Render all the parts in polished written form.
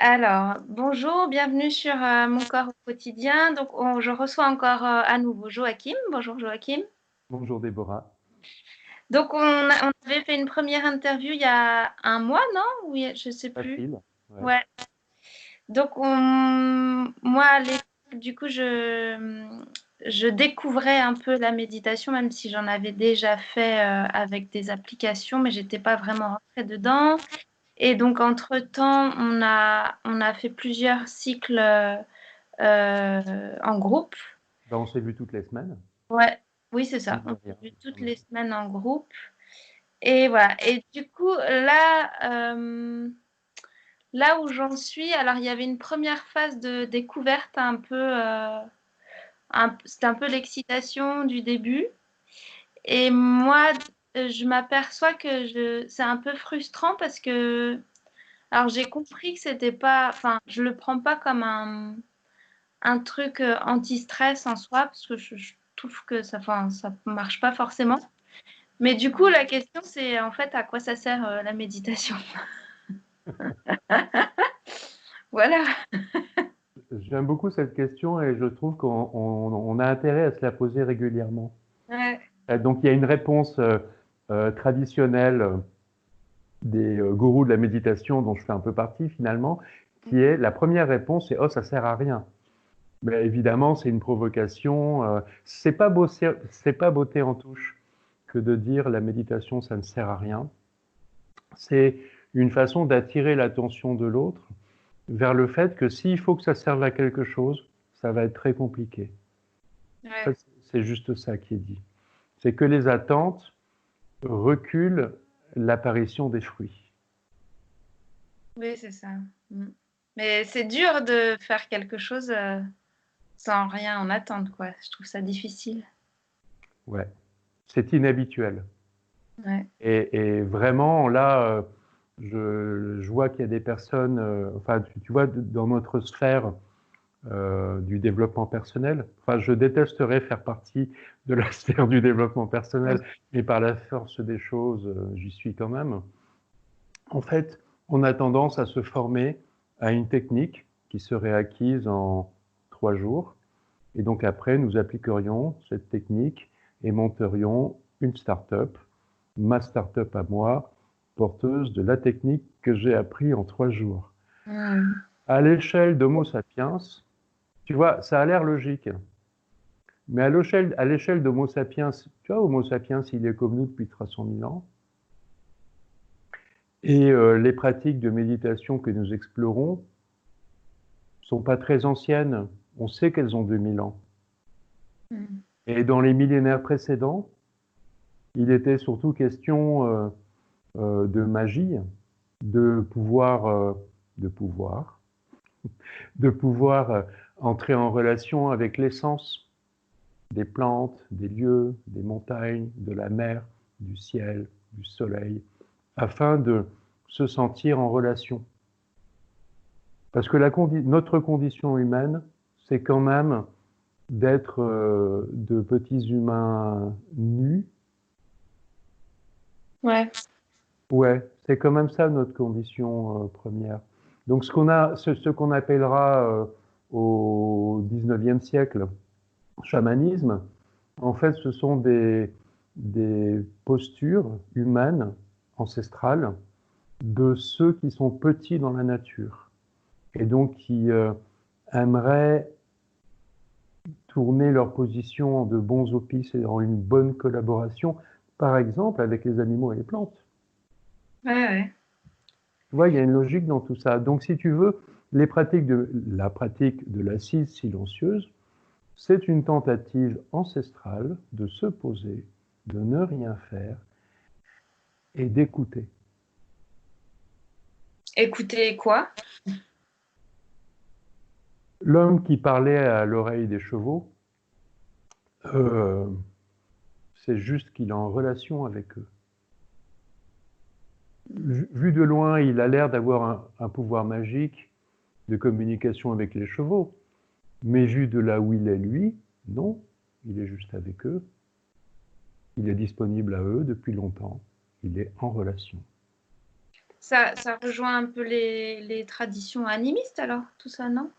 Alors, bonjour, bienvenue sur Mon corps au quotidien. Donc, je reçois encore à nouveau Joachim. Bonjour Joachim. Bonjour Déborah. Donc, on avait fait une première interview il y a un mois, non? Oui, je sais plus. Facile. Ouais. Ouais. Donc, moi, à l'époque, du coup, je découvrais un peu la méditation, même si j'en avais déjà fait avec des applications, mais j'étais pas vraiment rentrée dedans. Et donc, entre-temps, on a fait plusieurs cycles en groupe. Ben, on s'est vu toutes les semaines. Ouais, oui, c'est ça. Mine On de s'est rien, vu quand toutes même. les semaines en groupe. Et voilà. Et du coup, là où j'en suis, alors il y avait une première phase de découverte un peu, c'était un peu l'excitation du début. Et moi, je m'aperçois que c'est un peu frustrant parce que, alors j'ai compris que c'était pas, enfin, je le prends pas comme un truc anti-stress en soi, parce que je trouve que ça, enfin, ça marche pas forcément. Mais du coup, la question, c'est en fait à quoi ça sert la méditation? Voilà. J'aime beaucoup cette question et je trouve qu'on a intérêt à se la poser régulièrement. Ouais. Donc il y a une réponse traditionnelle des gourous de la méditation dont je fais un peu partie finalement, qui est la première réponse, c'est oh ça sert à rien. Mais évidemment c'est une provocation. C'est pas beauté en touche que de dire la méditation ça ne sert à rien. C'est une façon d'attirer l'attention de l'autre vers le fait que s'il faut que ça serve à quelque chose, ça va être très compliqué. En Ouais. fait, c'est juste ça qui est dit. C'est que les attentes reculent l'apparition des fruits. Oui, c'est ça. Mm. Mais c'est dur de faire quelque chose sans rien en attendre, quoi. Je trouve ça difficile. Ouais, c'est inhabituel. Ouais. Et vraiment, là, je vois qu'il y a des personnes, enfin, tu vois, dans notre sphère du développement personnel, enfin, je détesterais faire partie de la sphère du développement personnel, mais par la force des choses, j'y suis quand même. En fait, on a tendance à se former à une technique qui serait acquise en 3 jours. Et donc après, nous appliquerions cette technique et monterions une start-up, ma start-up à moi, porteuse de la technique que j'ai appris en 3 jours. Mm. À l'échelle d'Homo sapiens, tu vois, ça a l'air logique. Mais à l'échelle d'Homo sapiens, tu vois, Homo sapiens, il est comme nous depuis 300 000 ans. Et les pratiques de méditation que nous explorons sont pas très anciennes. On sait qu'elles ont 2000 ans. Mm. Et dans les millénaires précédents, il était surtout question de magie, de pouvoir, de pouvoir, de pouvoir entrer en relation avec l'essence des plantes, des lieux, des montagnes, de la mer, du ciel, du soleil, afin de se sentir en relation. Parce que notre condition humaine, c'est quand même d'être de petits humains nus. Ouais. Ouais, c'est quand même ça notre condition première. Donc ce qu'on appellera au 19e siècle chamanisme, en fait, ce sont des postures humaines, ancestrales, de ceux qui sont petits dans la nature et donc qui aimeraient tourner leur position en de bons offices et en une bonne collaboration, par exemple avec les animaux et les plantes. Ouais, ouais. Tu vois, il y a une logique dans tout ça. Donc, si tu veux, la pratique de l'assise silencieuse, c'est une tentative ancestrale de se poser, de ne rien faire et d'écouter. Écoutez quoi? L'homme qui parlait à l'oreille des chevaux, euh, c'est juste qu'il est en relation avec eux. Vu de loin, il a l'air d'avoir un pouvoir magique de communication avec les chevaux, mais vu de là où il est lui, non, il est juste avec eux, il est disponible à eux depuis longtemps, il est en relation. Ça rejoint un peu les traditions animistes, alors, tout ça, non?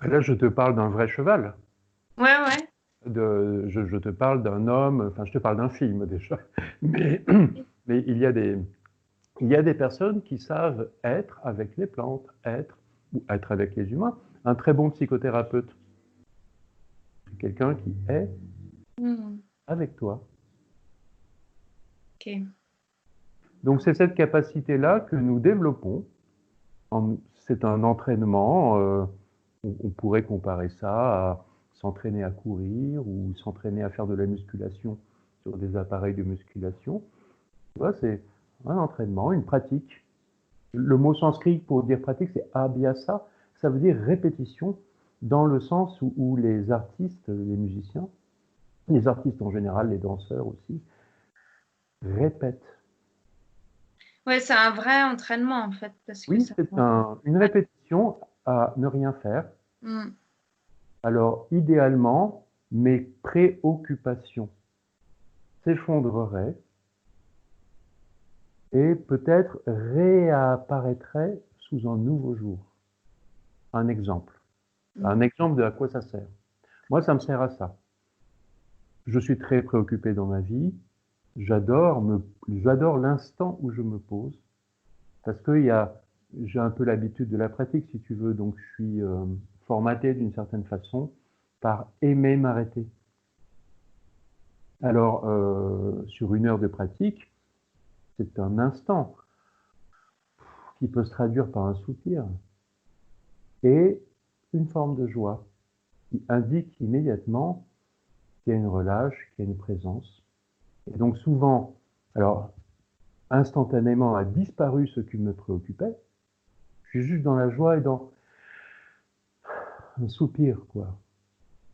Là, je te parle d'un vrai cheval. Ouais, ouais. Je te parle d'un homme, enfin, je te parle d'un film déjà. Mais, mais il y a des personnes qui savent être avec les plantes, ou être avec les humains. Un très bon psychothérapeute, c'est quelqu'un qui est Hmm, avec toi. ok. Donc c'est cette capacité-là que nous développons. C'est un entraînement. On pourrait comparer ça à s'entraîner à courir ou s'entraîner à faire de la musculation sur des appareils de musculation. Tu vois, c'est un entraînement, une pratique. Le mot sanskrit pour dire pratique, c'est abhyasa. Ça veut dire répétition, dans le sens où les artistes, les musiciens, les artistes en général, les danseurs aussi, répètent. Ouais, c'est un vrai entraînement, en fait, parce que Oui, ça. c'est une répétition à ne rien faire. Hmm. Alors, idéalement, mes préoccupations s'effondreraient et peut-être réapparaîtraient sous un nouveau jour. Un exemple. Un Hmm. exemple de à quoi ça sert. Moi, ça me sert à ça. Je suis très préoccupé dans ma vie. J'adore l'instant où je me pose parce que j'ai un peu l'habitude de la pratique, si tu veux, donc je suis formaté d'une certaine façon par aimer m'arrêter. Alors, sur une heure de pratique, c'est un instant qui peut se traduire par un soupir et une forme de joie qui indique immédiatement qu'il y a une relâche, qu'il y a une présence. Et donc souvent, alors instantanément a disparu ce qui me préoccupait, je suis juste dans la joie et dans un soupir, quoi.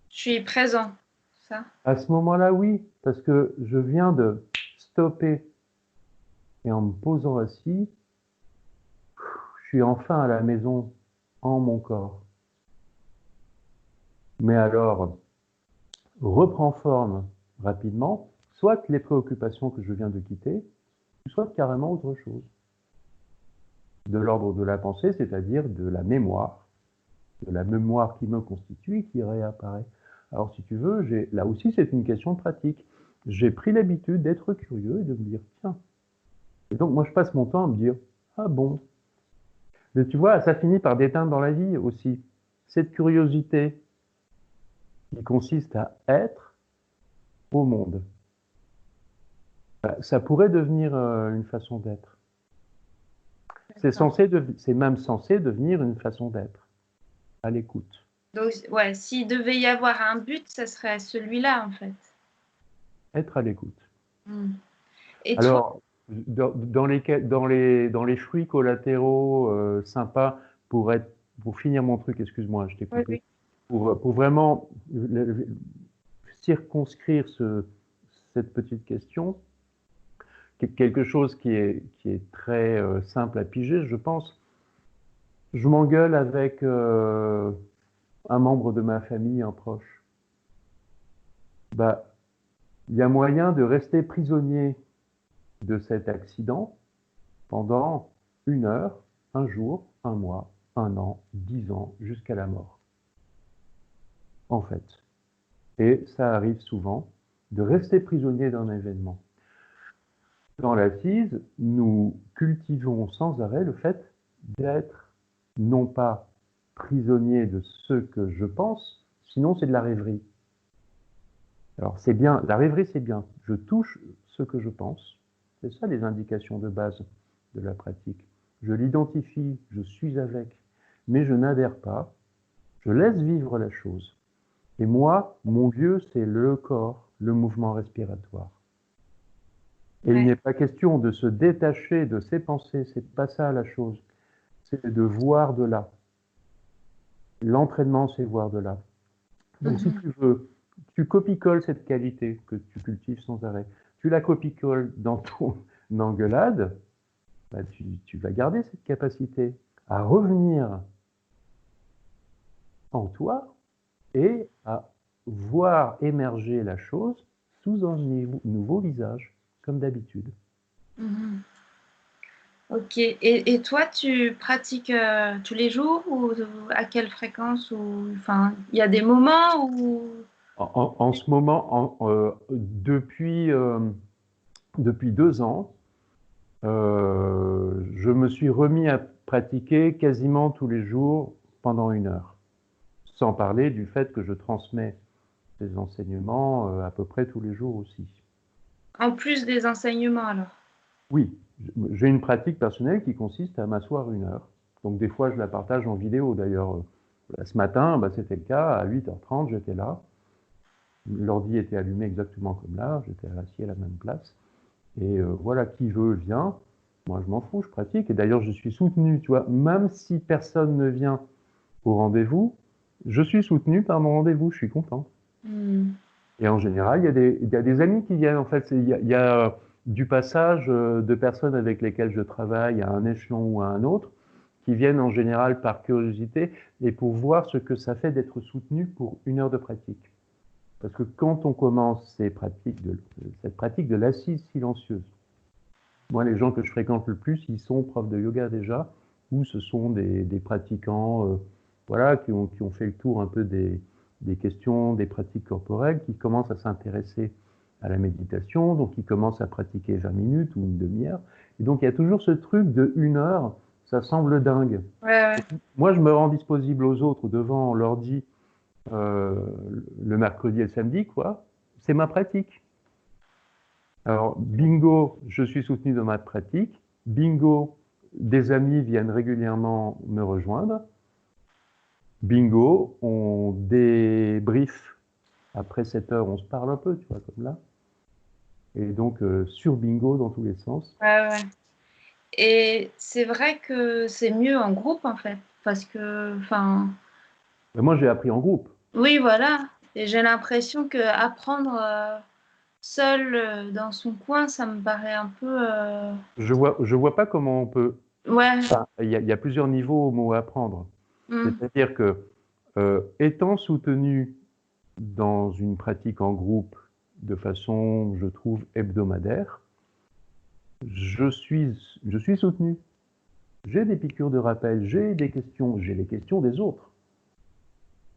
Je suis présent, ça. À ce moment-là, oui, parce que je viens de stopper et en me posant assis, je suis enfin à la maison en mon corps. Mais alors, reprend forme rapidement, soit les préoccupations que je viens de quitter, soit carrément autre chose. De l'ordre de la pensée, c'est-à-dire de la mémoire qui me constitue et qui réapparaît. Alors si tu veux, là aussi c'est une question de pratique. J'ai pris l'habitude d'être curieux et de me dire, tiens. Et donc moi je passe mon temps à me dire, ah bon. Mais tu vois, ça finit par déteindre dans la vie aussi. Cette curiosité qui consiste à être au monde. Ça pourrait devenir une façon d'être. D'accord. C'est même censé devenir une façon d'être, à l'écoute. Donc, ouais, s'il devait y avoir un but, ça serait celui-là, en fait. Être à l'écoute. Hmm. Et toi? Alors, dans les fruits collatéraux sympas, pour finir mon truc, excuse-moi, je t'ai Oui, coupé, oui. pour vraiment circonscrire cette petite question, quelque chose qui est très simple à piger, je pense. Je m'engueule avec un membre de ma famille, un proche. Bah, il y a moyen de rester prisonnier de cet accident pendant une heure, un jour, un mois, un an, 10 ans, jusqu'à la mort, en fait. Et ça arrive souvent de rester prisonnier d'un événement. Dans l'assise, nous cultivons sans arrêt le fait d'être non pas prisonnier de ce que je pense, sinon c'est de la rêverie. Alors c'est bien, la rêverie c'est bien, je touche ce que je pense, c'est ça les indications de base de la pratique. Je l'identifie, je suis avec, mais je n'adhère pas, je laisse vivre la chose. Et moi, mon lieu, c'est le corps, le mouvement respiratoire. Et il Ouais. n'est pas question de se détacher de ses pensées, c'est pas ça la chose, c'est de voir de là. L'entraînement, c'est voir de là. Donc si Mhm. tu veux, tu copie-colles cette qualité que tu cultives sans arrêt, tu la copie-colles dans ton engueulade, bah tu vas garder cette capacité à revenir en toi et à voir émerger la chose sous un nouveau visage, comme d'habitude. Mhm. Ok. Et toi, tu pratiques tous les jours ou à quelle fréquence ou enfin, il y a des moments où En ce moment, depuis 2 ans, je me suis remis à pratiquer quasiment tous les jours pendant 1 heure, sans parler du fait que je transmets des enseignements à peu près tous les jours aussi. en plus des enseignements alors? Oui, j'ai une pratique personnelle qui consiste à m'asseoir 1 heure. Donc des fois, je la partage en vidéo. D'ailleurs, ce matin, bah, c'était le cas. À 8h30, j'étais là. L'ordi était allumé exactement comme là. J'étais assis à la même place. Et voilà, qui veut vient. Moi, je m'en fous, je pratique. Et d'ailleurs, je suis soutenu, tu vois, même si personne ne vient au rendez-vous, je suis soutenu par mon rendez-vous. Je suis content. Hmm. Et en général, il y a des amis qui viennent. En fait, il y a du passage de personnes avec lesquelles je travaille à un échelon ou à un autre, qui viennent en général par curiosité et pour voir ce que ça fait d'être soutenu pour 1 heure de pratique. Parce que quand on commence cette pratique de l'assise silencieuse, moi, les gens que je fréquente le plus, ils sont profs de yoga déjà, ou ce sont des pratiquants voilà, qui ont fait le tour un peu des questions, des pratiques corporelles, qui commencent à s'intéresser à la méditation, donc ils commencent à pratiquer 20 minutes ou une demi-heure. Et donc il y a toujours ce truc de 1 heure, ça semble dingue. Ouais, ouais. Moi, je me rends disponible aux autres devant l'ordi euh, le mercredi et le samedi, quoi. C'est ma pratique. Alors, bingo, je suis soutenu dans ma pratique. Bingo, des amis viennent régulièrement me rejoindre. Bingo, on débrief. Après 7 heures, on se parle un peu, tu vois, comme là. Et donc, sur bingo dans tous les sens. Ouais, ouais. Et c'est vrai que c'est mieux en groupe en fait, parce que, enfin, Mais moi, j'ai appris en groupe. oui, voilà. Et j'ai l'impression que apprendre seul dans son coin, ça me paraît un peu, Je vois pas comment on peut. ouais. Enfin, il y a plusieurs niveaux au mot apprendre. Hmm. C'est-à-dire que, étant soutenu dans une pratique en groupe de façon, je trouve, hebdomadaire, je suis, je suis soutenu. J'ai des piqûres de rappel, j'ai des questions, j'ai les questions des autres.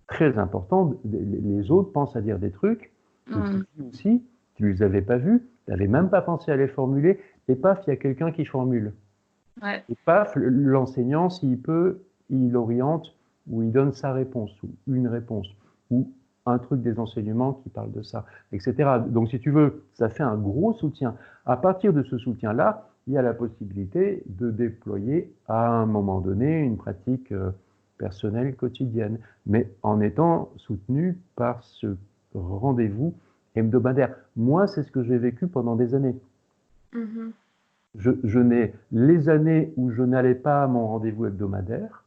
Très important, les autres pensent à dire des trucs que tu Hmm. dis aussi, tu ne les avais pas vus, tu n'avais même pas pensé à les formuler, et paf, il y a quelqu'un qui formule. Ouais. Et paf, l'enseignant, s'il peut, il oriente ou il donne sa réponse, ou une réponse, ou un truc des enseignements qui parle de ça, etc. Donc, si tu veux, ça fait un gros soutien. À partir de ce soutien-là, il y a la possibilité de déployer à un moment donné une pratique personnelle quotidienne, mais en étant soutenu par ce rendez-vous hebdomadaire. Moi, c'est ce que j'ai vécu pendant des années. Mhm. Je n'ai les années où je n'allais pas à mon rendez-vous hebdomadaire,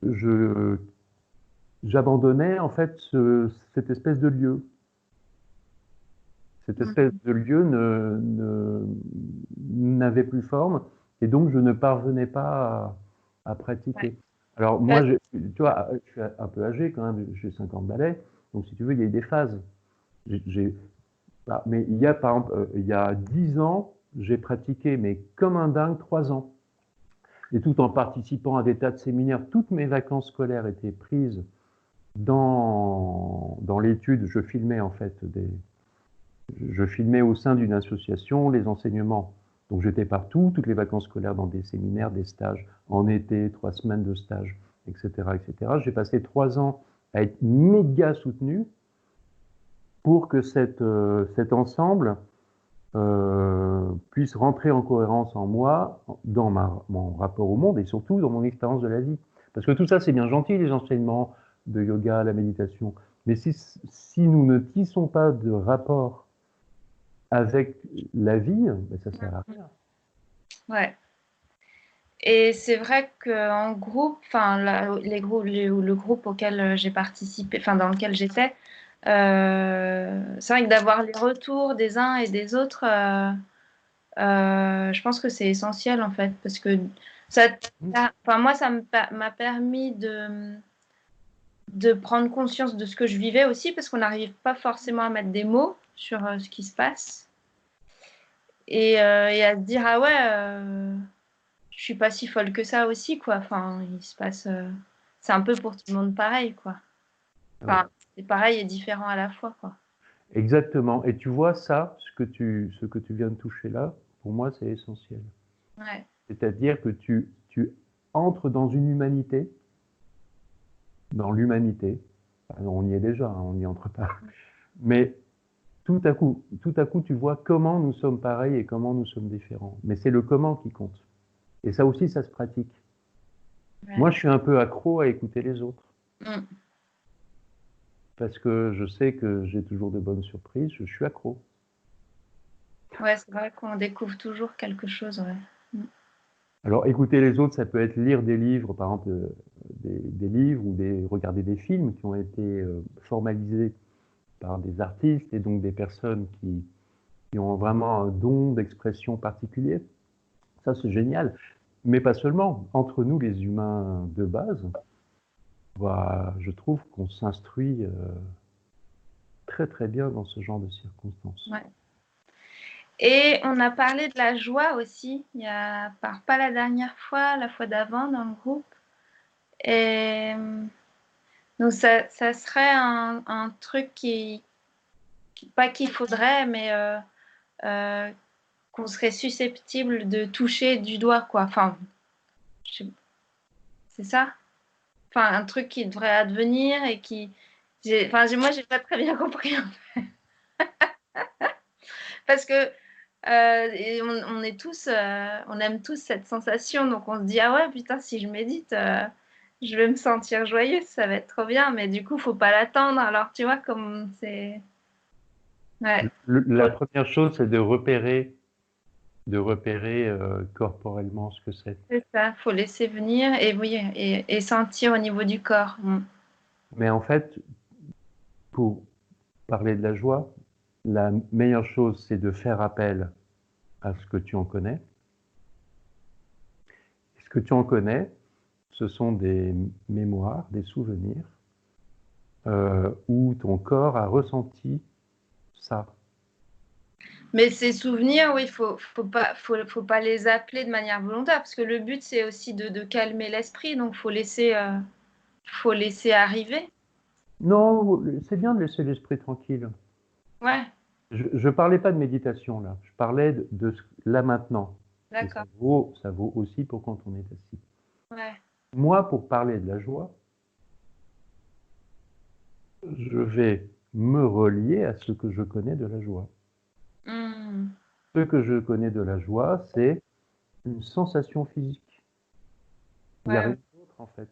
je j'abandonnais en fait cette espèce de lieu. Cette espèce Mhm. de lieu n'avait plus forme et donc je ne parvenais pas à Ouais. pratiquer. Alors moi, Ouais. tu vois, je suis un peu âgé quand même, j'ai 50 balais, donc si tu veux, il y a eu des phases. Mais il y a par exemple, il y a 10 ans, j'ai pratiqué, mais comme un dingue, 3 ans. Et tout en participant à des tas de séminaires, toutes mes vacances scolaires étaient prises dans l'étude. Je filmais au sein d'une association les enseignements. Donc j'étais partout, toutes les vacances scolaires dans des séminaires, des stages, en été, 3 semaines de stage, etc., etc. J'ai passé 3 ans à être méga soutenu pour que cet ensemble puisse rentrer en cohérence en moi, dans mon rapport au monde et surtout dans mon expérience de la vie. Parce que tout ça, c'est bien gentil, les enseignements de yoga, la méditation. Mais si nous ne tissons pas de rapport avec la vie, ben ça sert à rien. Ouais. Et c'est vrai qu'en groupe, enfin, les groupes, le groupe auquel j'ai participé, enfin, dans lequel j'étais, c'est vrai que d'avoir les retours des uns et des autres, je pense que c'est essentiel en fait, parce que ça, enfin, moi, m'a permis de prendre conscience de ce que je vivais aussi, parce qu'on n'arrive pas forcément à mettre des mots sur ce qui se passe. et à se dire ah ouais, je suis pas si folle que ça aussi, quoi. Enfin, il se passe, c'est un peu pour tout le monde pareil, quoi. Ouais. Enfin, c'est pareil et différent à la fois, quoi. Exactement. Et tu vois ça, ce que tu viens de toucher là, pour moi, c'est essentiel. Ouais. C'est-à-dire que tu entres dans une humanité, dans l'humanité. Enfin, on y est déjà, hein, on n'y entre pas. Mais tout à coup, tu vois comment nous sommes pareils et comment nous sommes différents. Mais c'est le comment qui compte. Et ça aussi, ça se pratique. Ouais. Moi, je suis un peu accro à écouter les autres. Mm. Parce que je sais que j'ai toujours de bonnes surprises, je suis accro. Ouais, c'est vrai qu'on découvre toujours quelque chose, ouais. Mm. Alors, écouter les autres, ça peut être lire des livres, par exemple, des livres ou regarder des films qui ont été formalisés par des artistes et donc des personnes qui ont vraiment un don d'expression particulier. Ça, c'est génial. Mais pas seulement. Entre nous, les humains de base, bah, je trouve qu'on s'instruit très très bien dans ce genre de circonstances. Ouais. Et on a parlé de la joie aussi, il y a pas la dernière fois, la fois d'avant dans le groupe. Et donc ça serait un truc pas qu'il faudrait, mais qu'on serait susceptible de toucher du doigt, quoi. Enfin, c'est ça? Enfin, un truc qui devrait advenir et qui. Enfin, moi, j'ai pas très bien compris, hein. Parce que et on est tous, on aime tous cette sensation, donc on se dit ah ouais, putain, si je médite, je vais me sentir joyeuse, ça va être trop bien, mais du coup, faut pas l'attendre. Alors, tu vois, comme c'est. Ouais, La première chose, c'est de repérer corporellement ce que c'est. c'est ça, faut laisser venir et oui, et sentir au niveau du corps. Mm. Mais en fait, pour parler de la joie, la meilleure chose, c'est de faire appel à ce que tu en connais. Ce que tu en connais, ce sont des mémoires, des souvenirs, où ton corps a ressenti ça. Mais ces souvenirs, oui, faut pas les appeler de manière volontaire, parce que le but, c'est aussi de calmer l'esprit, donc faut laisser arriver. Non, c'est bien de laisser l'esprit tranquille. Ouais, Je parlais pas de méditation là, je parlais là maintenant. Et d'accord. ça vaut aussi pour quand on est assis. Ouais. Moi, pour parler de la joie, je vais me relier à ce que je connais de la joie. Mm. Ce que je connais de la joie, c'est une sensation physique. Il n'y a Ouais, ouais. rien d'autre en fait.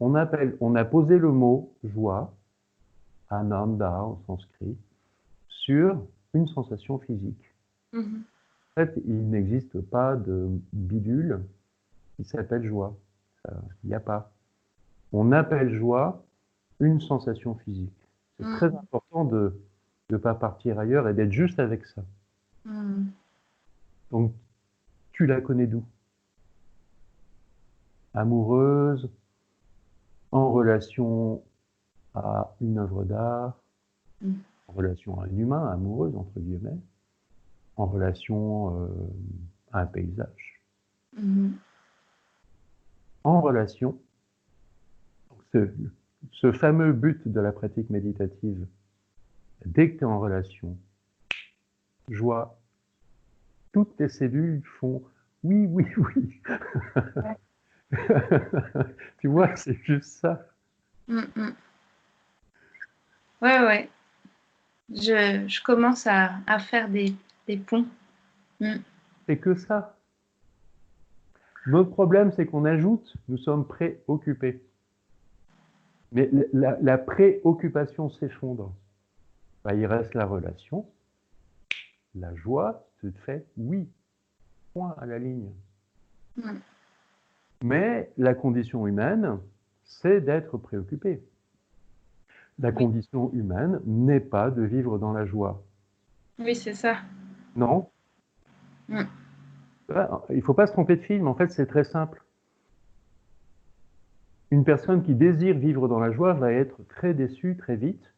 On a posé le mot joie, ananda en sanskrit, sur une sensation physique. Mhm. En fait, il n'existe pas de bidule qui s'appelle joie. Il n'y a pas. On appelle joie une sensation physique. C'est très Mm. important de ne pas partir ailleurs et d'être juste avec ça. Mm. Donc, tu la connais d'où? Amoureuse, en relation à une œuvre d'art, Mm. en relation à un humain, amoureuse, entre guillemets, en relation à un paysage, Mhm. en relation, ce, ce fameux but de la pratique méditative, dès que tu es en relation, joie, toutes tes cellules font oui, oui, oui. Ouais. Tu vois, c'est juste ça. Mm, mm. Ouais, ouais. Je commence à faire des ponts. Mm. C'est que ça. Notre problème, c'est qu'on ajoute, nous sommes préoccupés. Mais la préoccupation s'effondre. Bah, il reste la relation, la joie te fait oui, point à la ligne. Mm. Mais la condition humaine, c'est d'être préoccupé. La Oui, condition humaine n'est pas de vivre dans la joie. oui, c'est ça. Non, Mm. il ne faut pas se tromper de film. En fait, c'est très simple. Une personne qui désire vivre dans la joie va être très déçue très vite,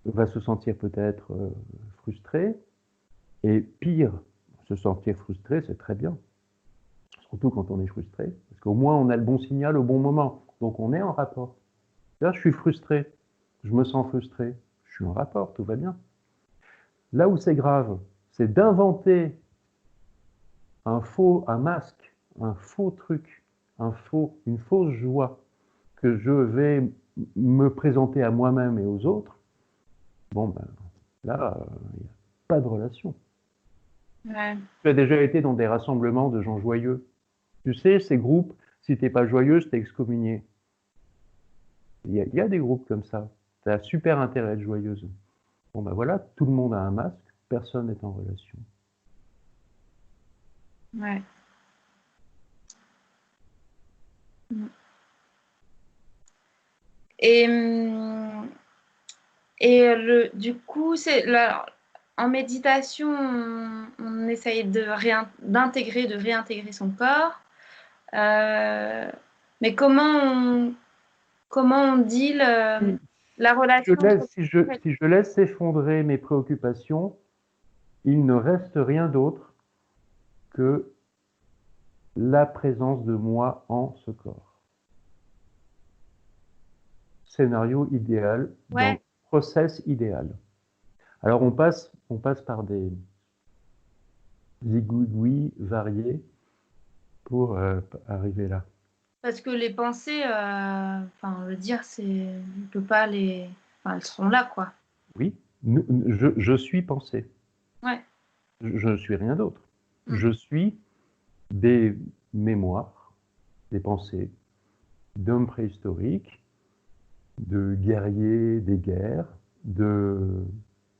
va se sentir peut-être frustrée, Et pire, se sentir frustré, c'est très bien. Surtout quand on est frustré, parce qu'au moins on a le bon signal au bon moment. Donc on est en rapport. Là, je suis frustré, je me sens frustré, je suis en rapport, tout va bien. Là où c'est grave, c'est d'inventer un masque, un faux truc, une fausse joie que je vais me présenter à moi-même et aux autres. Bon, ben là, il n'y a pas de relation. Ouais. Tu as déjà été dans des rassemblements de gens joyeux. Tu sais, ces groupes, si t'es pas joyeuse, t'es excommunié. Il y a des groupes comme ça. Tu as super intérêt à être joyeuse. Bon, ben voilà, tout le monde a un masque, personne n'est en relation. Ouais. Et, du coup, en méditation, on essaye d'intégrer, de réintégrer son corps. Mais comment on dit Si la relation entre... si je laisse s'effondrer mes préoccupations, il ne reste rien d'autre que la présence de moi en ce corps. Scénario idéal, dans le Ouais, process idéal. Alors on passe par des zigouigouis variés pour arriver là. parce que les pensées, enfin, le dire, on peut pas les... Enfin, elles seront là, quoi. Oui, je suis pensée. Ouais. Je ne suis rien d'autre. Mm. Je suis des mémoires, des pensées d'hommes préhistoriques, de guerriers des guerres, de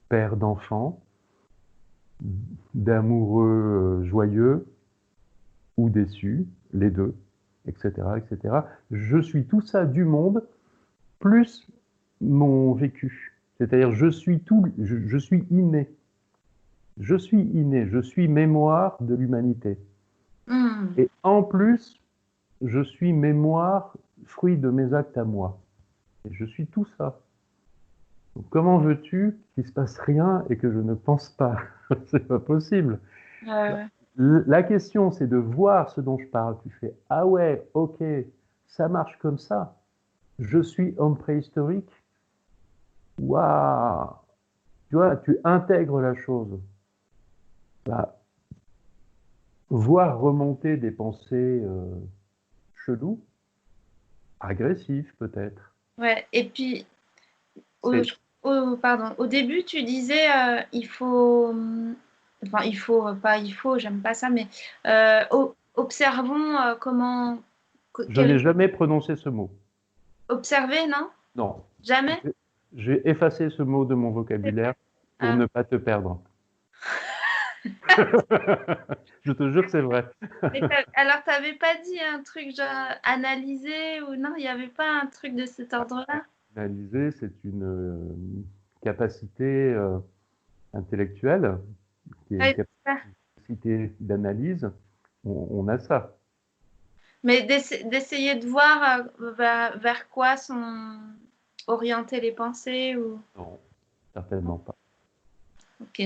pères d'enfants, d'amoureux joyeux ou déçus, les deux, etc., etc. Je suis tout ça du monde, plus mon vécu. C'est-à-dire, je suis inné. Je suis inné, je suis mémoire de l'humanité. Mm. Et en plus, je suis mémoire, fruit de mes actes à moi. Et je suis tout ça. Donc, comment veux-tu qu'il se passe rien et que je ne pense pas? C'est pas possible. Ouais. La question, c'est de voir ce dont je parle. Tu fais, ah ouais, ok, ça marche comme ça. Je suis homme préhistorique. Waouh! Tu vois, tu intègres la chose. Bah, voir remonter des pensées cheloues, agressives peut-être. Ouais. Et puis, au, C'est pardon, au début, tu disais, il faut... Enfin, il faut, pas il faut, j'aime pas ça, mais observons comment... Je Quel, n'ai jamais prononcé ce mot. observer, non? Non. Jamais? J'ai effacé ce mot de mon vocabulaire pour Ah. ne pas te perdre. Je te jure que c'est vrai. Mais alors, t'avais pas dit un truc genre analyser ou non, il n'y avait pas un truc de cet ordre-là? Analyser, c'est une capacité intellectuelle, qui est une Ouais, c'est ça. capacité d'analyse. On a ça. Mais d'essayer de voir vers quoi sont orientées les pensées ou... Non, certainement pas. Ok.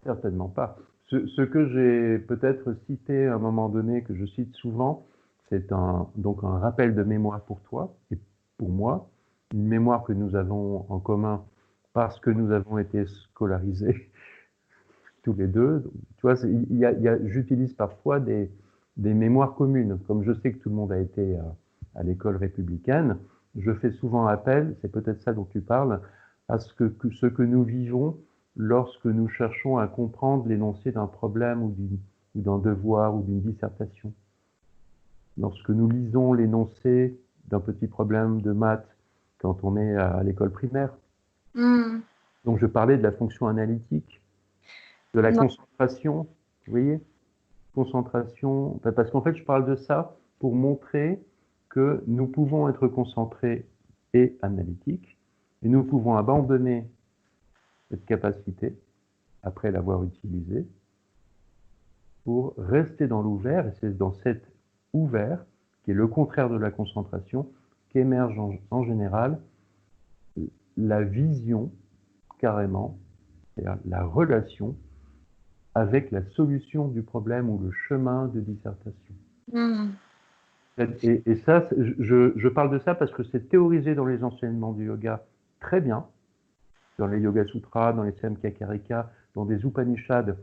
Certainement pas. Ce que j'ai peut-être cité à un moment donné, que je cite souvent, c'est donc un rappel de mémoire pour toi et pour moi, une mémoire que nous avons en commun parce que nous avons été scolarisés tous les deux. Tu vois, j'utilise parfois des mémoires communes. Comme je sais que tout le monde a été à l'école républicaine, je fais souvent appel, c'est peut-être ça dont tu parles, à ce que nous vivons lorsque nous cherchons à comprendre l'énoncé d'un problème ou d'un devoir ou d'une dissertation. Lorsque nous lisons l'énoncé d'un petit problème de maths quand on est à l'école primaire. Hmm. Donc je parlais de la fonction analytique, de la Non. concentration, vous voyez? Concentration, parce qu'en fait je parle de ça pour montrer que nous pouvons être concentrés et analytiques, et nous pouvons abandonner cette capacité après l'avoir utilisée pour rester dans l'ouvert, et c'est dans cet ouvert, qui est le contraire de la concentration, qu'émerge en général la vision, carrément, c'est-à-dire la relation avec la solution du problème ou le chemin de dissertation. Mm. Et ça, je parle de ça parce que c'est théorisé dans les enseignements du yoga très bien, dans les Yoga Sutras, dans les Samkhya-Karika, dans des Upanishads.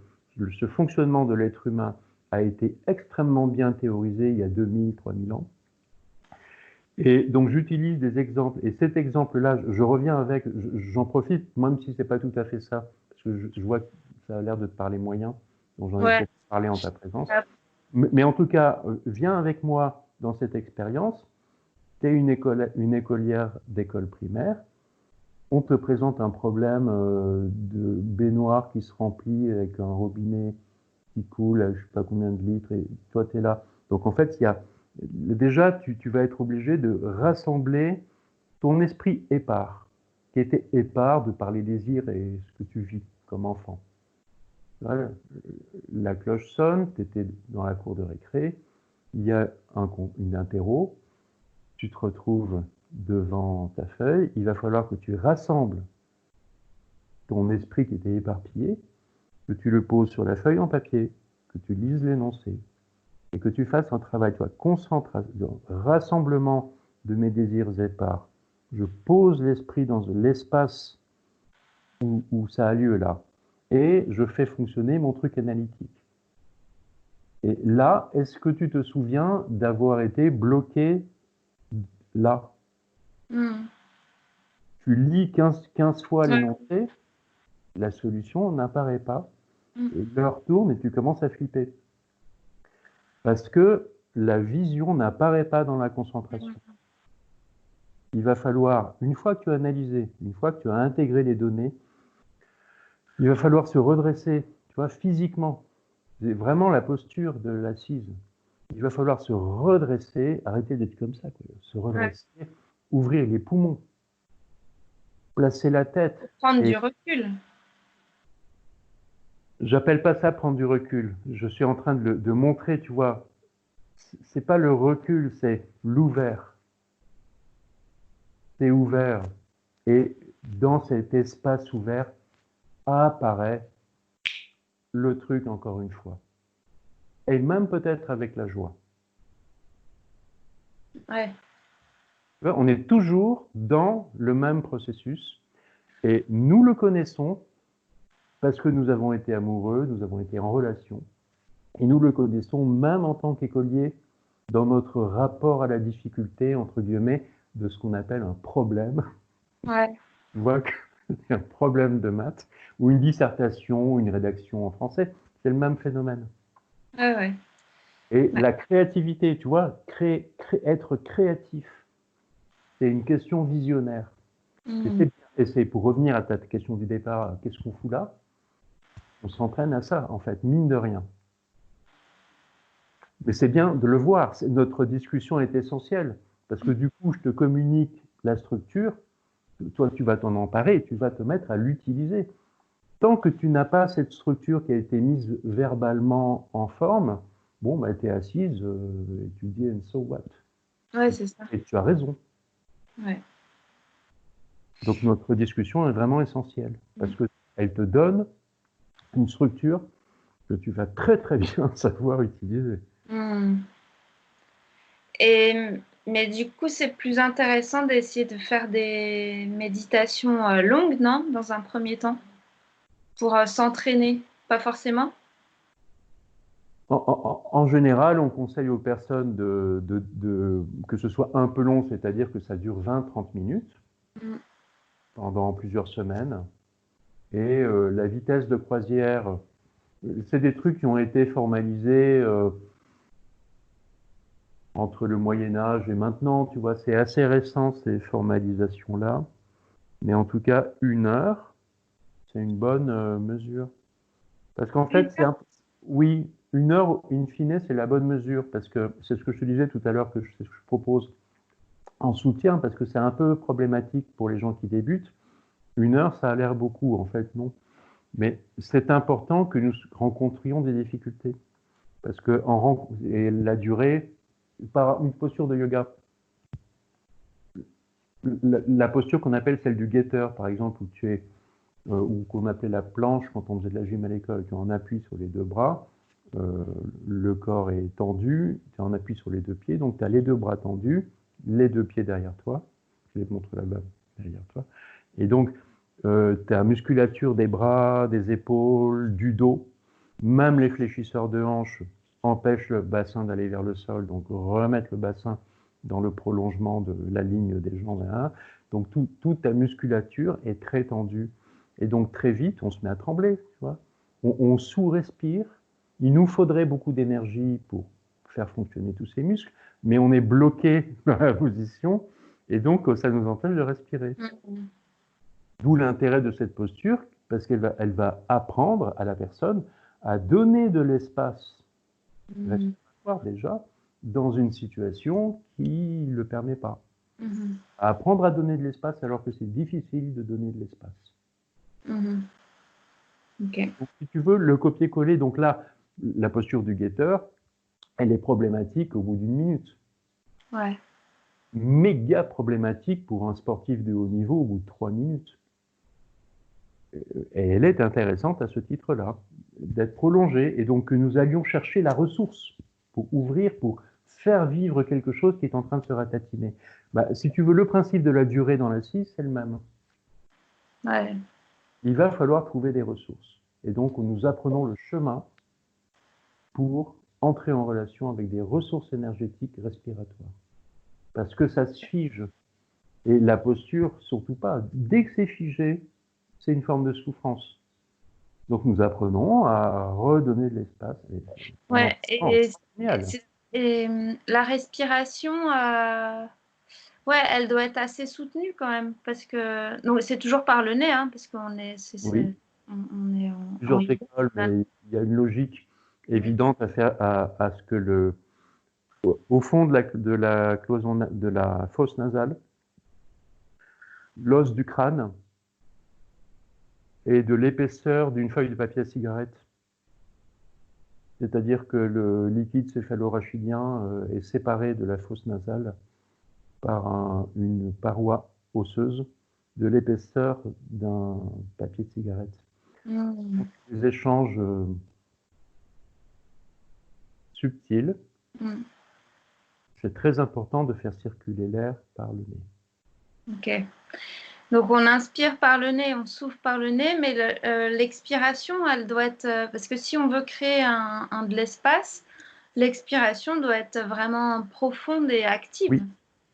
Ce fonctionnement de l'être humain a été extrêmement bien théorisé il y a 2000, 3000 ans. Et donc j'utilise des exemples, et cet exemple-là, je reviens avec, j'en profite, même si c'est pas tout à fait ça, parce que je vois que ça a l'air de te parler moyen, donc j'en ai Ouais. peut-être parlé en ta présence. Ah, Mais en tout cas, viens avec moi dans cette expérience. Tu es une écolière d'école primaire, on te présente un problème de baignoire qui se remplit avec un robinet qui coule, je ne sais pas combien de litres, et toi, tu es là. Donc, en fait, déjà, tu vas être obligé de rassembler ton esprit épars, qui était épars de par les désirs et ce que tu vis comme enfant. Voilà. La cloche sonne, tu étais dans la cour de récré, il y a une interro, tu te retrouves devant ta feuille, il va falloir que tu rassembles ton esprit qui était éparpillé, que tu le poses sur la feuille en papier, que tu lises l'énoncé, et que tu fasses un travail, toi, concentration, rassemblement de mes désirs épars. Je pose l'esprit dans l'espace où ça a lieu là, et je fais fonctionner mon truc analytique. Et là, est-ce que tu te souviens d'avoir été bloqué là? mm. Tu lis 15 fois Ouais. l'énoncé, la solution n'apparaît pas, Mm. et l'heure tourne et tu commences à flipper. Parce que la vision n'apparaît pas dans la concentration. Il va falloir, une fois que tu as analysé, une fois que tu as intégré les données, il va falloir se redresser, tu vois, physiquement. C'est vraiment la posture de l'assise. Il va falloir se redresser, arrêter d'être comme ça, quoi. Se Ouais. redresser, ouvrir les poumons, placer la tête. Prendre Et du recul. j'appelle pas ça prendre du recul. Je suis en train de montrer, tu vois, c'est pas le recul, c'est l'ouvert. C'est ouvert. Et dans cet espace ouvert apparaît le truc encore une fois. Et même peut-être avec la joie. Ouais. On est toujours dans le même processus et nous le connaissons parce que nous avons été amoureux, nous avons été en relation et nous le connaissons même en tant qu'écolier dans notre rapport à la difficulté, entre guillemets, de ce qu'on appelle un problème. Ouais. Tu vois que c'est un problème de maths ou une dissertation, une rédaction en français, c'est le même phénomène. Ouais, ouais. Et Ouais. la créativité, tu vois, être créatif, c'est une question visionnaire. Mm. Et c'est pour revenir à ta question du départ, qu'est-ce qu'on fout là? On s'entraîne à ça, en fait, mine de rien. Mais c'est bien de le voir. Notre discussion est essentielle parce que du coup, je te communique la structure. Toi, tu vas t'en emparer et tu vas te mettre à l'utiliser. Tant que tu n'as pas cette structure qui a été mise verbalement en forme, bon, bah, tu es assise et tu dis, and so what? Ouais, c'est ça. Et tu as raison. Ouais. Donc notre discussion est vraiment essentielle parce Mm. qu'elle te donne une structure que tu vas très très bien savoir utiliser. Mm. Et, mais du coup, c'est plus intéressant d'essayer de faire des méditations longues, non? Dans un premier temps, pour s'entraîner. Pas forcément? En général, on conseille aux personnes que ce soit un peu long, c'est-à-dire que ça dure 20-30 minutes Mm. pendant plusieurs semaines. Et la vitesse de croisière, c'est des trucs qui ont été formalisés entre le Moyen Âge et maintenant, tu vois, c'est assez récent ces formalisations-là. Mais en tout cas, 1 heure, c'est une bonne mesure. Parce qu'en fait, oui, 1 heure, in fine, c'est la bonne mesure. Parce que c'est ce que je te disais tout à l'heure, c'est ce que je propose en soutien, parce que c'est un peu problématique pour les gens qui débutent. 1 heure, ça a l'air beaucoup, en fait, non. Mais c'est important que nous rencontrions des difficultés. Parce que et la durée, par une posture de yoga, la posture qu'on appelle celle du guetteur, par exemple, où tu es ou qu'on appelait la planche quand on faisait de la gym à l'école. Tu es en appui sur les deux bras, le corps est tendu, tu es en appui sur les deux pieds, donc tu as les deux bras tendus, les deux pieds derrière toi. Je les montre là-bas, derrière toi. Et donc, ta musculature des bras, des épaules, du dos, même les fléchisseurs de hanches empêchent le bassin d'aller vers le sol, donc remettre le bassin dans le prolongement de la ligne des jambes. Hein. Donc toute ta musculature est très tendue. Et donc très vite, on se met à trembler. Tu vois, on sous-respire. Il nous faudrait beaucoup d'énergie pour faire fonctionner tous ces muscles, mais on est bloqué dans la position, et donc ça nous empêche de respirer. Mhm. D'où l'intérêt de cette posture, parce elle va apprendre à la personne à donner de l'espace Mhm. respiratoire déjà dans une situation qui ne le permet pas. Mhm. À apprendre à donner de l'espace alors que c'est difficile de donner de l'espace. Mhm. Ok. Donc, si tu veux, le copier-coller, donc là, la posture du guetteur, elle est problématique au bout d'une minute. Ouais. Méga problématique pour un sportif de haut niveau au bout de 3 minutes. Et elle est intéressante à ce titre-là, d'être prolongée, et donc que nous allions chercher la ressource pour ouvrir, pour faire vivre quelque chose qui est en train de se ratatiner. Bah, si tu veux, le principe de la durée dans l'assise, c'est le même. Ouais. Il va falloir trouver des ressources. Et donc, nous apprenons le chemin pour entrer en relation avec des ressources énergétiques respiratoires. Parce que ça se fige. Et la posture, surtout pas. Dès que c'est figé, c'est une forme de souffrance. Donc nous apprenons à redonner de l'espace. Ouais. C'est génial. La respiration, ouais, elle doit être assez soutenue quand même, parce que donc c'est toujours par le nez, hein, parce qu'on est, Oui, on est en plusieurs yoga. écoles, mais il y a une logique évidente à faire à ce que au fond de la cloison, de la fosse nasale, l'os du crâne est de l'épaisseur d'une feuille de papier à cigarette. C'est-à-dire que le liquide céphalorachidien est séparé de la fosse nasale par une paroi osseuse de l'épaisseur d'un papier de cigarette. Mm. Donc, des échanges subtils. Mm. C'est très important de faire circuler l'air par le nez. Ok. Donc on inspire par le nez, on souffle par le nez, mais l'expiration, elle doit être, parce que si on veut créer de l'espace, l'expiration doit être vraiment profonde et active. Oui,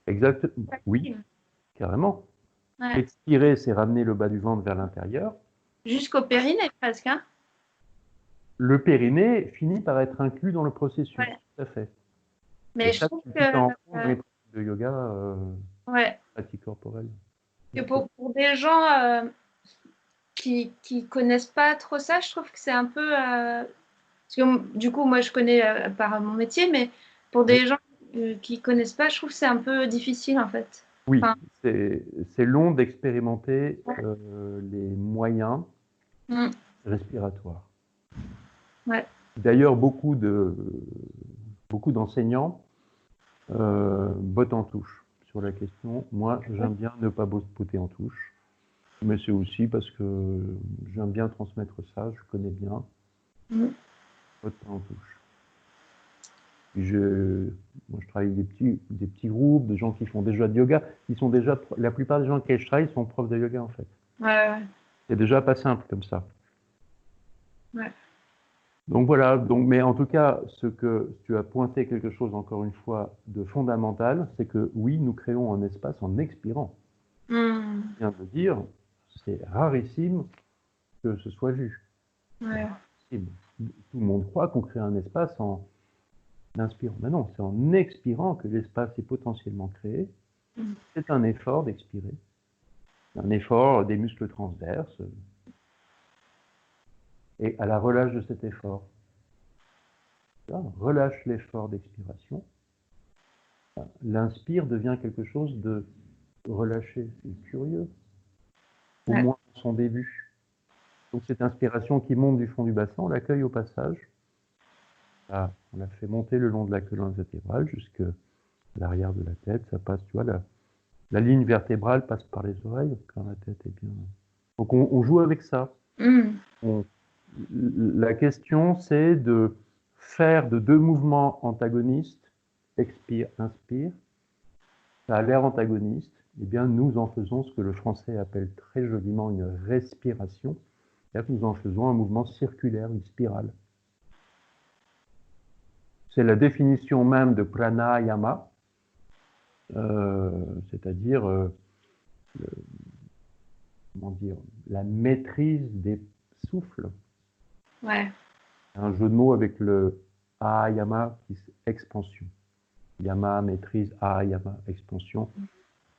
exact. Oui, Active. carrément. Ouais. Expirer, c'est ramener le bas du ventre vers l'intérieur. Jusqu'au périnée presque, hein. Le périnée finit par être inclus dans le processus, Ouais. tout à fait. Et Mais je ça, trouve tu t'en rends compte dans euh, les pratiques de yoga, ouais, pratiques corporelles. que pour des gens qui connaissent pas trop ça, je trouve que c'est un peu, parce que du coup, moi, je connais par mon métier, mais pour Oui, des gens qui connaissent pas, je trouve que c'est un peu difficile, en fait. oui, Enfin, c'est long d'expérimenter ouais. les moyens Mm. respiratoires. Ouais. D'ailleurs, beaucoup d'enseignants bottent en touche sur la question. Moi, j'aime bien ne pas botter en touche, mais c'est aussi parce que j'aime bien transmettre ça, je connais bien, Mm. botte pas en touche. Moi, je travaille avec des petits groupes, des gens qui font déjà de yoga, la plupart des gens avec lesquels je travaille sont profs de yoga en fait. Ouais, C'est déjà pas simple comme ça. ouais, Donc voilà, mais en tout cas, ce que tu as pointé quelque chose encore une fois de fondamental, c'est que oui, nous créons un espace en expirant. ouais. Mm. Je viens de dire, c'est rarissime que ce soit vu. C'est Ouais. rarissime. Tout le monde croit qu'on crée un espace en inspirant. Mais non, c'est en expirant que l'espace est potentiellement créé. Mm. C'est un effort d'expirer, un effort des muscles transverses, et à la relâche de cet effort, là, on relâche l'effort d'expiration. L'inspire devient quelque chose de relâché. C'est curieux, au Ouais. moins dans son début. Donc cette inspiration qui monte du fond du bassin, on l'accueille au passage. Ah, on la fait monter le long de la colonne vertébrale jusqu'à l'arrière de la tête. Ça passe, tu vois, la ligne vertébrale passe par les oreilles quand la tête est bien. Donc on joue avec ça. On- la question, c'est de faire de deux mouvements antagonistes, expire, inspire, ça a l'air antagoniste, eh bien nous en faisons ce que le français appelle très joliment une respiration, c'est-à-dire que nous en faisons un mouvement circulaire, une spirale. C'est la définition même de pranayama, c'est-à-dire comment dire, la maîtrise des souffles. Ouais. Un jeu de mots avec le ayama, qui est expansion. Yama, maîtrise, ayama, expansion.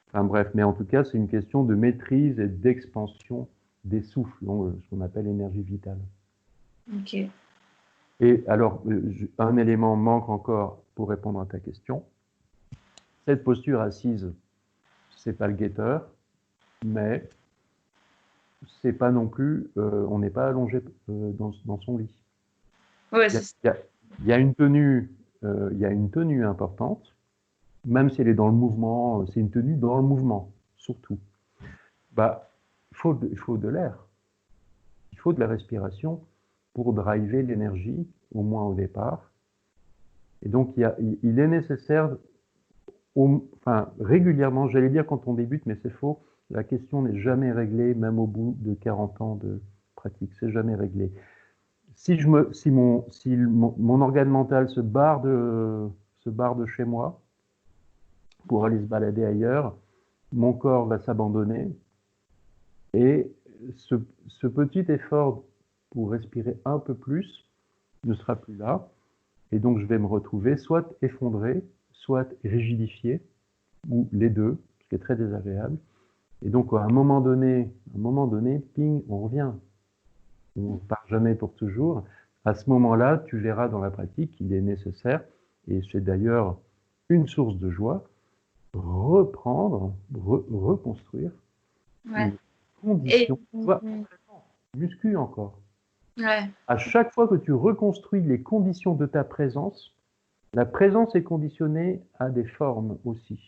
Enfin bref, mais en tout cas, c'est une question de maîtrise et d'expansion des souffles, ce qu'on appelle énergie vitale. Ok. Et alors, un élément manque encore pour répondre à ta question. Cette posture assise, c'est pas le guetteur, mais c'est pas non plus, on n'est pas allongé dans son lit. Ouais, Il y a une tenue, il y a une tenue importante, même si elle est dans le mouvement, c'est une tenue dans le mouvement, surtout. Bah, il faut de l'air, il faut de la respiration pour driver l'énergie, au moins au départ. Et donc, il est nécessaire, enfin, régulièrement, j'allais dire quand on débute, mais c'est faux, la question n'est jamais réglée, même au bout de 40 ans de pratique, c'est jamais réglé. Si mon organe mental se barre de chez moi pour aller se balader ailleurs, mon corps va s'abandonner et ce petit effort pour respirer un peu plus ne sera plus là. Et donc, je vais me retrouver soit effondré, soit rigidifié, ou les deux, ce qui est très désagréable. Et donc, à un moment donné, ping, on revient. On ne part jamais pour toujours. À ce moment-là, tu verras dans la pratique qu'il est nécessaire, et c'est d'ailleurs une source de joie, reprendre, reconstruire ouais. une Et condition, muscu encore. ouais. À chaque fois que tu reconstruis les conditions de ta présence, la présence est conditionnée à des formes aussi.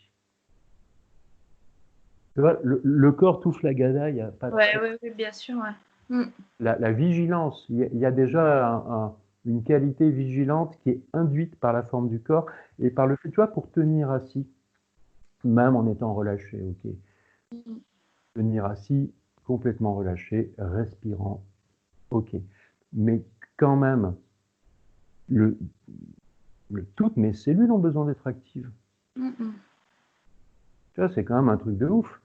Tu vois, le corps touche la gada, il n'y a pas de Ouais, ouais, ouais, bien sûr, ouais. la vigilance, il y a déjà une qualité vigilante qui est induite par la forme du corps et par le fait, tu vois, pour tenir assis, même en étant relâché, ok. Tenir assis, complètement relâché, respirant, ok. Mais quand même, toutes mes cellules ont besoin d'être actives. Tu vois, c'est quand même un truc de ouf.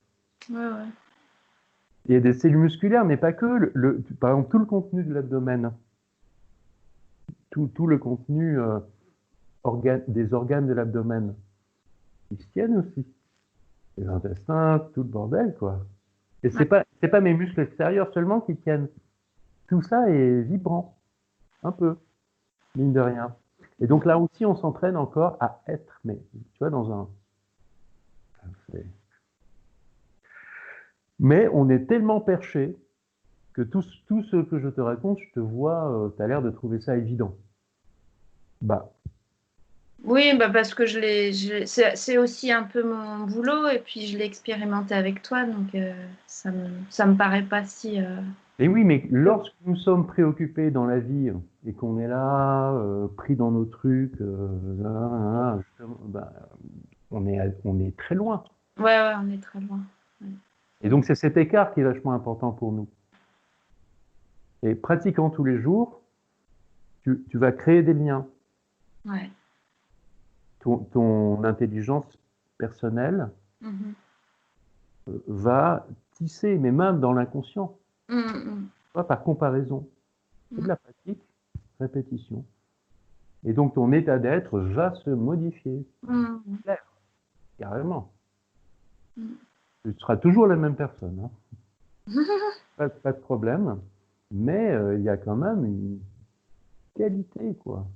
Ouais, ouais. Il y a des cellules musculaires, mais pas que. Par exemple, tout le contenu de l'abdomen, tout le contenu des organes de l'abdomen, ils se tiennent aussi. Les intestins, tout le bordel, quoi. Et c'est pas mes muscles extérieurs seulement qui tiennent. Tout ça est vibrant, un peu, mine de rien. Et donc là aussi, on s'entraîne encore à être, mais tu vois, mais on est tellement perché que tout ce que je te raconte, je te vois, tu as l'air de trouver ça évident. Bah, Oui, bah parce que c'est aussi un peu mon boulot et puis je l'ai expérimenté avec toi, donc ça me paraît pas si. et oui, mais lorsque nous sommes préoccupés dans la vie et qu'on est là, pris dans nos trucs, bah, on est très loin. Ouais, ouais, on est très loin. Ouais. Et donc, c'est cet écart qui est vachement important pour nous. Et pratiquant tous les jours, tu vas créer des liens. Ouais. Ton intelligence personnelle va tisser, mais même dans l'inconscient, par comparaison. C'est de la pratique, répétition. Et donc, ton état d'être va se modifier. Clair, carrément. Tu seras toujours la même personne. Hein. Pas de problème. Mais il y a quand même une qualité, quoi.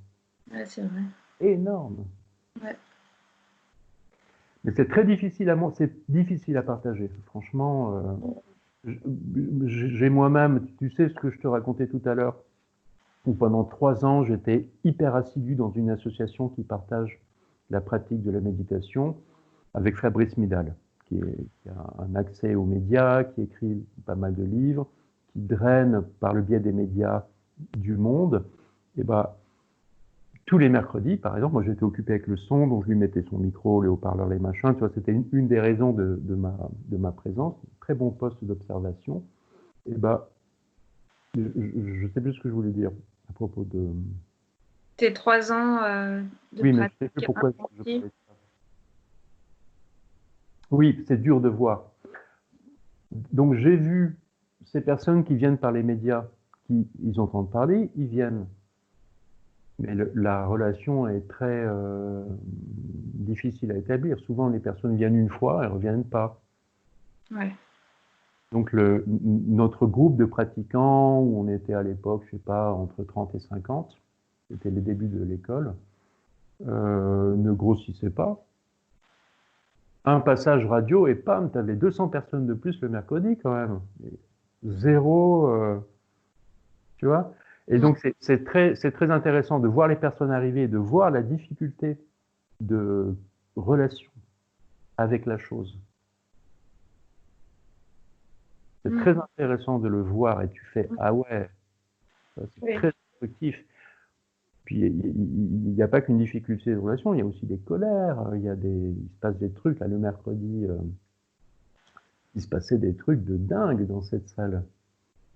Ouais, c'est vrai. Énorme. Ouais. Mais c'est très difficile c'est difficile à partager. Franchement, j'ai moi-même, tu sais ce que je te racontais tout à l'heure, où pendant 3 ans, j'étais hyper assidu dans une association qui partage la pratique de la méditation avec Fabrice Midal, qui a un accès aux médias, qui écrit pas mal de livres, qui draine par le biais des médias du monde, et ben, tous les mercredis, par exemple, moi j'étais occupé avec le son, donc je lui mettais son micro, les haut-parleurs, les machins, tu vois, c'était une des raisons de ma présence, très bon poste d'observation. Et ben, je sais plus ce que je voulais dire à propos de... Tes 3 ans de Oui, mais je sais plus pratique pourquoi je approfondie. parlais de ça. Oui, c'est dur de voir. Donc j'ai vu ces personnes qui viennent par les médias, qui ils entendent parler, ils viennent. Mais la relation est très difficile à établir. Souvent, les personnes viennent une fois et ne reviennent pas. Ouais. Donc, notre groupe de pratiquants, où on était à l'époque, je sais pas, entre 30 et 50, c'était les débuts de l'école, ne grossissait pas. Un passage radio et pam, tu avais 200 personnes de plus le mercredi quand même. Zéro, tu vois. Et donc, c'est très intéressant de voir les personnes arriver, de voir la difficulté de relation avec la chose. C'est très intéressant de le voir et tu fais ah ouais, c'est Oui. très instructif. Puis il n'y a pas qu'une difficulté de relation, il y a aussi des colères, il se passe des trucs. Là, le mercredi, il se passait des trucs de dingue dans cette salle.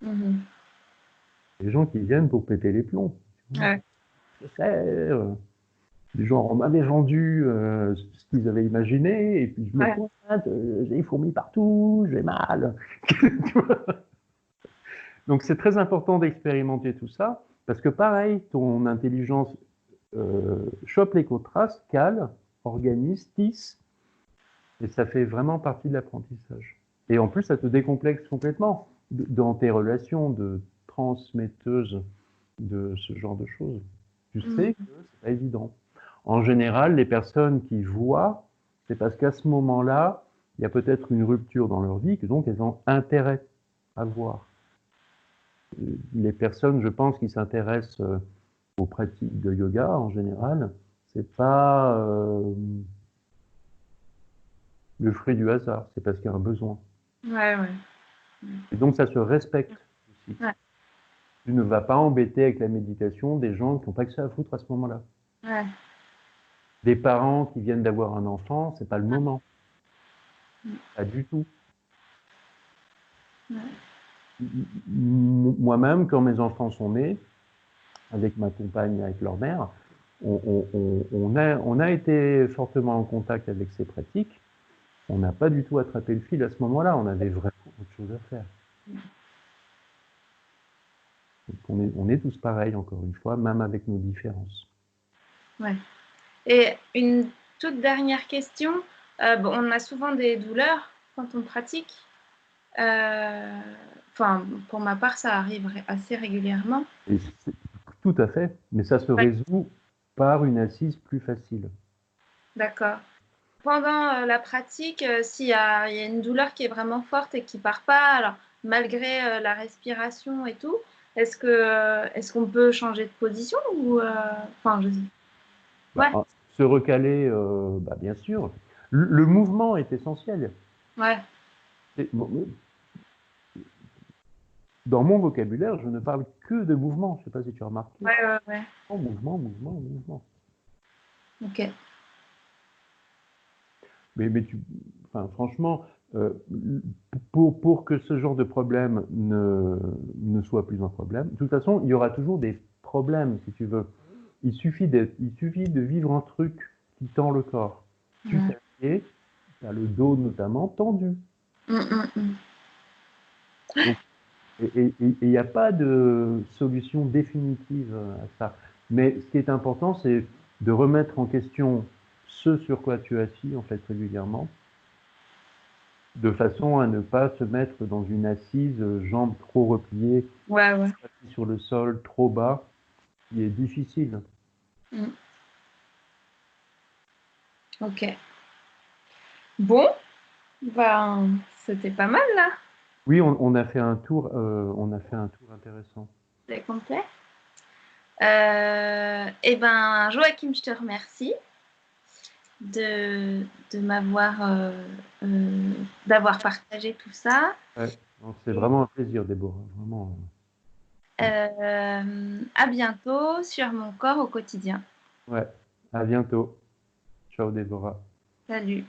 Des gens qui viennent pour péter les plombs. Ouais. Je sais, des gens, on m'avait vendu ce qu'ils avaient imaginé, et puis je me Ouais. pointe, j'ai des fourmis partout, j'ai mal. Donc c'est très important d'expérimenter tout ça, parce que pareil, ton intelligence chope les contrastes, cale, organise, tisse, et ça fait vraiment partie de l'apprentissage. Et en plus, ça te décomplexe complètement dans tes relations de transmetteuse de ce genre de choses. Tu sais que c'est pas évident. En général, les personnes qui voient, c'est parce qu'à ce moment-là, il y a peut-être une rupture dans leur vie, que donc elles ont intérêt à voir. Les personnes, je pense, qui s'intéressent aux pratiques de yoga en général, c'est pas le fruit du hasard, c'est parce qu'il y a un besoin. Ouais, ouais. Et donc ça se respecte aussi. Ouais. Tu ne vas pas embêter avec la méditation des gens qui n'ont pas que ça à foutre à ce moment-là. Ouais. Des parents qui viennent d'avoir un enfant, c'est pas le moment. Pas du tout. Ouais. Moi-même, quand mes enfants sont nés, avec ma compagne, avec leur mère, on a été fortement en contact avec ces pratiques. On n'a pas du tout attrapé le fil à ce moment-là. On avait vraiment autre chose à faire. Donc on est tous pareils, encore une fois, même avec nos différences. Ouais. Et une toute dernière question. Bon, on a souvent des douleurs quand on pratique. Enfin, pour ma part, ça arrive assez régulièrement. Et tout à fait, mais ça se Ouais. résout par une assise plus facile. D'accord. Pendant la pratique, il y a une douleur qui est vraiment forte et qui part pas, alors malgré la respiration et tout, est-ce qu'on peut changer de position ou enfin je dis Bah, ouais, se recaler, bah, bien sûr. Le mouvement est essentiel. ouais, Bon, dans mon vocabulaire, je ne parle que de mouvement. Je ne sais pas si tu as remarqué. ouais. Mouvement, mouvement, mouvement. Ok. Mais enfin, franchement, euh, pour que ce genre de problème ne soit plus un problème, de toute façon, il y aura toujours des problèmes, si tu veux. Il suffit de vivre un truc qui tend le corps. Tu Ouais. t'assieds, tu as le dos notamment tendu. Mm. Donc, et il n'y a pas de solution définitive à ça. Mais ce qui est important, c'est de remettre en question ce sur quoi tu assis en fait régulièrement, de façon à ne pas se mettre dans une assise, jambes trop repliées, Ouais, ouais. assis sur le sol trop bas, qui est difficile. Mm. Ok. Bon, ben c'était pas mal là. Oui, on a fait un tour, intéressant. C'est complet. Et ben Joachim, je te remercie. de m'avoir, d'avoir partagé tout ça. Ouais. Donc, c'est vraiment un plaisir, Déborah. Vraiment. À bientôt sur Mon corps au quotidien. Ouais. À bientôt. Ciao, Déborah. Salut.